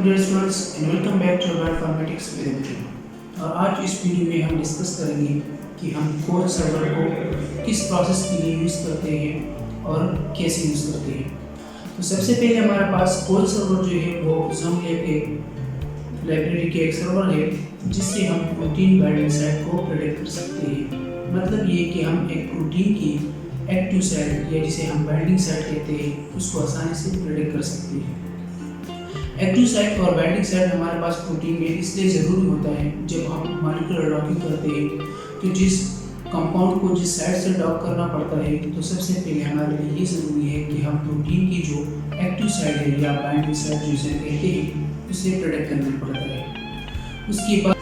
Dear students and welcome back to bioinformatics with MT. और आज इस वीडियो में हम डिस्कस करेंगे कि हम कोड सर्वर को किस प्रोसेस के लिए यूज़ करते हैं और कैसे यूज़ करते हैं। तो सबसे पहले हमारे पास कोड सर्वर जो है वो ज़ोंगलैब के लाइब्रेरी के एक सर्वर है जिससे हम प्रोटीन बाइंडिंग साइट को प्रेडिक्ट कर सकते हैं। मतलब ये कि हम एक प्रोटीन की एक्टिव साइट या जिसे हम बाइंडिंग साइट कहते हैं उसको आसानी से प्रेडिक्ट कर सकते हैं। एक्टिव साइट और बाइंडिंग साइट हमारे पास प्रोटीन में इसलिए ज़रूरी होता है जब हम मॉलिक्यूलर डॉकिंग करते हैं तो जिस कंपाउंड को जिस साइड से डॉक करना पड़ता है तो सबसे पहले हमारे लिए ये ज़रूरी है कि हम प्रोटीन की जो एक्टिव साइट है या बाइंडिंग साइट जिसे कहते हैं उसे प्रेडिक्ट करना पड़ता है। उसके बाद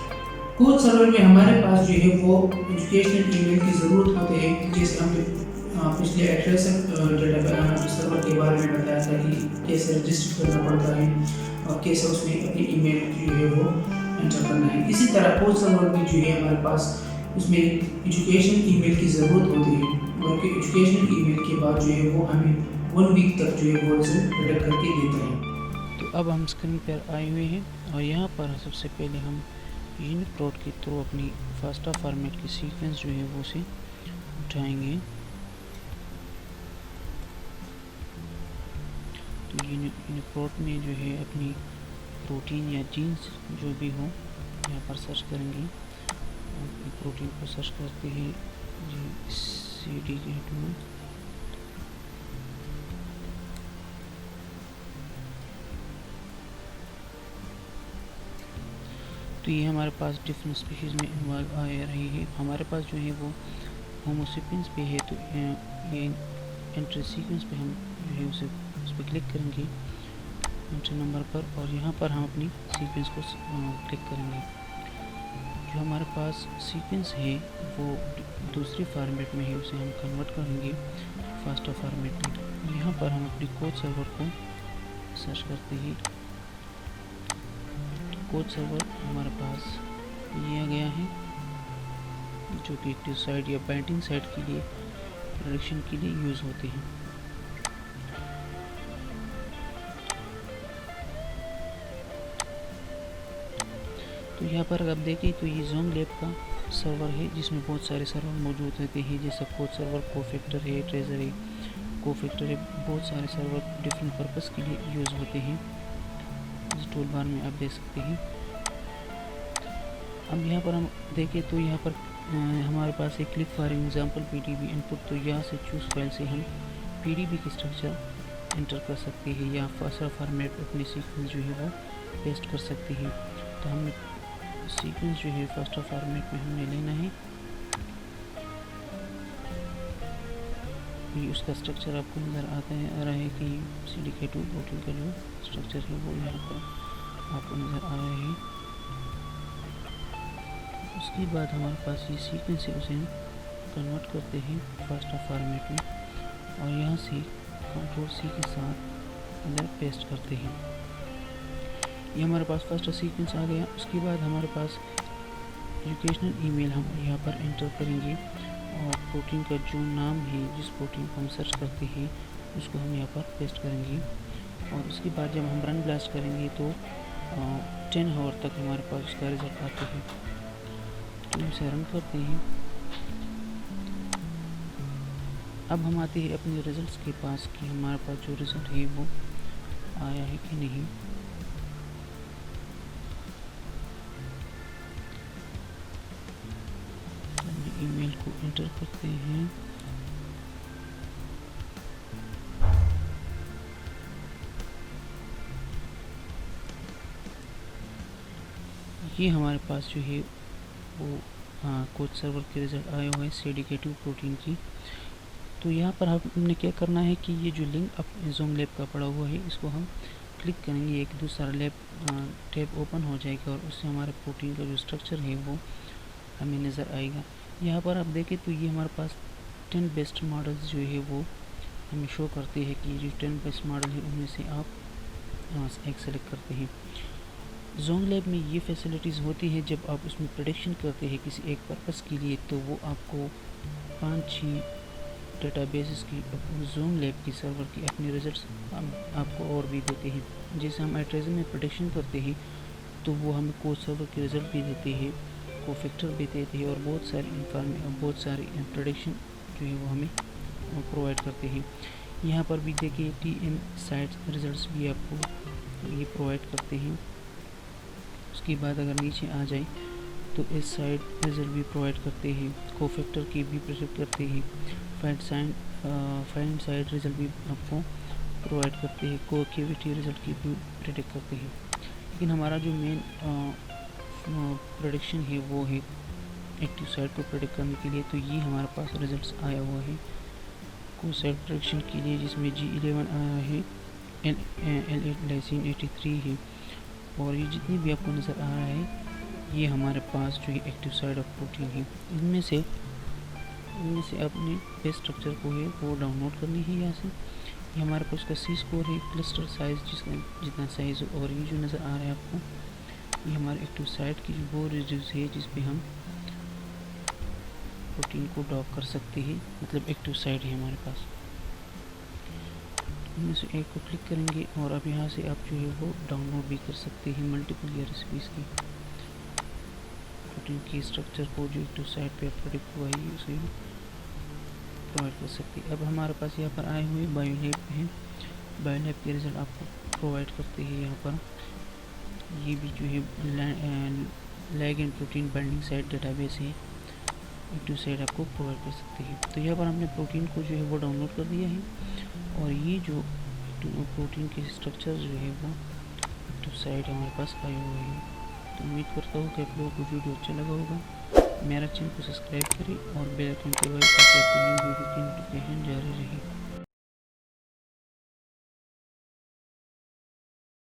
कोड सर्वर में हमारे पास जो है वो एजुकेशनल ईमेल की ज़रूरत होती है, जैसे हमने पिछले एड्रेस डेटा सर्वर के बारे में बताया था कि कैसे रजिस्टर करना पड़ता है और कैसे उसमें अपनी ईमेल जो है वो एंटर करना है। इसी तरह कोड सर्वर भी जो है हमारे पास उसमें एजुकेशन ईमेल की ज़रूरत होती है और एजुकेशन ईमेल के बाद जो है वो हमें 1 वीक तक जो है वो रिजल्ट प्रोडक्ट करके देता है। तो अब हम स्क्रीन पर आए हुए हैं और यहाँ पर सबसे पहले हम यूनिप्रोट के थ्रू अपनी फास्टा फॉर्मेट की सीक्वेंस जो है वो से उठाएंगे। तो यूनिप्रोट में जो है अपनी प्रोटीन या जीन्स जो भी हो यहाँ पर सर्च करेंगे। प्रोटीन को सर्च करते हैं CD2 में। तो ये हमारे पास डिफरेंट स्पीशीज़ में इन्वॉल्व आ रही है। हमारे पास जो है वो होमोसेपियंस पे है, तो ये एंट्री सीक्वेंस पे हम जो है उस पर क्लिक करेंगे एंट्री नंबर पर और यहाँ पर हम अपनी सीक्वेंस को क्लिक करेंगे। जो हमारे पास सीक्वेंस है वो दूसरे फॉर्मेट में है, उसे हम कन्वर्ट करेंगे फास्टा फॉर्मेट में। यहाँ पर हम अपनी कोड सर्वर को सर्च करते हैं। कोड सर्वर हमारे पास ये आ गया है जो कि एक्टिव साइट या बाइंडिंग साइट के लिए प्रेडिक्शन के लिए यूज़ होते हैं। तो यहाँ पर आप देखें तो ये ज़ोंगलैब का सर्वर है जिसमें बहुत सारे सर्वर मौजूद रहते हैं, जैसे कोड सर्वर, कोफैक्टर है, ट्रेजर है, कोफैक्टर है। बहुत सारे सर्वर डिफरेंट पर्पस के लिए यूज़ होते हैं। इस टूल बार में आप देख सकते हैं। अब यहाँ पर हम देखें तो यहाँ पर हमारे पास एक click for example PDB input, तो यहाँ से चूज़ फाइल से हम PDB की स्ट्रक्चर एंटर कर सकते हैं या फास्टा फॉर्मेट अपनी सीक्वेंस जो है वो पेस्ट कर सकते हैं। तो हम सीक्वेंस जो है फास्टा फॉर्मेट में हमने लेना है। ये उसका स्ट्रक्चर आपको नज़र आ रहा है कि CDK2 प्रोटीन का जो स्ट्रक्चर है वो यहाँ पर आपको नज़र आ रहा है। उसके बाद हमारे पास ये सीक्वेंस है, उसे हम कन्वर्ट करते हैं फास्टा फॉर्मेट में और यहाँ से Ctrl+C के साथ अंदर पेस्ट करते हैं। ये हमारे पास फर्स्ट सीक्वेंस आ गया। उसके बाद हमारे पास एजुकेशनल ईमेल हम यहाँ पर एंटर करेंगे और प्रोटीन का जो नाम है, जिस प्रोटीन को हम सर्च करते हैं उसको हम यहाँ पर पेस्ट करेंगे और उसके बाद जब हम रन ब्लास्ट करेंगे तो 10 आवर तक हमारे पास उसका रिजल्ट आते हैं। तो इसे रन करते हैं। अब हम आते हैं अपने रिजल्ट्स के पास कि हमारे पास जो रिजल्ट है वो आया है कि नहीं। ईमेल को एंटर करते हैं। ये हमारे पास जो है वो कोड सर्वर के रिजल्ट आए हुए हैं CDK2 प्रोटीन की। तो यहाँ पर हमने क्या करना है कि ये जो लिंक अब ज़ोंगलैब का पड़ा हुआ है इसको हम क्लिक करेंगे, एक दूसरा लैब टैब ओपन हो जाएगा और उससे हमारे प्रोटीन का जो स्ट्रक्चर है वो हमें नज़र आएगा। यहाँ पर आप देखें तो ये हमारे पास 10 बेस्ट मॉडल्स जो है वो हमें शो करते हैं कि जो 10 बेस्ट मॉडल है उनमें से आप एक सेलेक्ट करते हैं। ज़ोंगलैब में ये फैसिलिटीज़ होती है जब आप उसमें प्रेडिक्शन करते हैं किसी एक पर्पस के लिए, तो वो आपको 5-6 डेटाबेसेस की जूम लैब की सर्वर की अपने रिजल्ट्स आपको और भी देते हैं। जैसे हम आइट्रेजन में प्रेडिक्शन करते हैं तो वो हमें कोड सर्वर के रिजल्ट भी देते हैं, कोफैक्टर भी देते हैं और बहुत सारी प्रेडिक्शन जो है वो हमें प्रोवाइड करते हैं। यहाँ पर भी देखिए TM साइट रिजल्ट्स भी आपको ये प्रोवाइड करते हैं। उसके बाद अगर नीचे आ जाए तो इस साइड रिजल्ट भी प्रोवाइड करते हैं, कोफैक्टर की भी प्रेडिक्ट करते हैं, फाइंड साइड रिजल्ट भी आपको प्रोवाइड करते हैं, कोकेविटी रिजल्ट की भी प्रेडिक्ट करते हैं। लेकिन हमारा जो मेन प्रेडिक्शन है वो है एक्टिव साइट को प्रेडिक्ट करने के लिए। तो ये हमारे पास रिजल्ट्स आया हुआ है को साइट प्रेडिक्शन के लिए, जिसमें G11 आया है, L8 लाइसिन 83 है और ये जितनी भी आपको नज़र आ रहा है ये हमारे पास जो है एक्टिव साइट ऑफ प्रोटीन है। इनमें से अपने बेस स्ट्रक्चर को है वो डाउनलोड करनी है। यहाँ से ये हमारे पास उसका C स्कोर है, क्लस्टर साइज जिसका जितना साइज हो, और ये जो नज़र आ रहा है आपको ये हमारे एक्टिव साइट की वो रेडियस है जिस पे हम प्रोटीन को डॉक कर सकते हैं, मतलब एक्टिव साइट है हमारे पास। इनमें से एक को क्लिक करेंगे और अब यहाँ से आप जो है वो डाउनलोड भी कर सकते हैं मल्टीपल या रेसिपीज़ की प्रोटीन की स्ट्रक्चर को जो एक्टिव साइट पे प्रेडिक्ट हुआ है उसे प्रोवाइड कर सकते हैं। अब हमारे पास यहाँ पर आए हुए बायोलैब हैं, बायोलैब के रिजल्ट आपको प्रोवाइड करते हैं। यहाँ पर ये भी जो है ligand protein binding site database है, एक्टिव साइट आपको प्रोवाइड कर सकते हैं। तो यहाँ पर हमने प्रोटीन को जो है वो डाउनलोड कर दिया है और ये जो प्रोटीन के स्ट्रक्चर जो है वो एक्टिव साइट हमारे पास आए हुए हैं। तो उम्मीद करता हूँ कि आप लोगों को वीडियो अच्छा लगा होगा। मेरा चैनल को सब्सक्राइब करें और बेल आइकन के बाद ताकि आपको न्यू वीडियो की नोटिफिकेशन जारी रहे।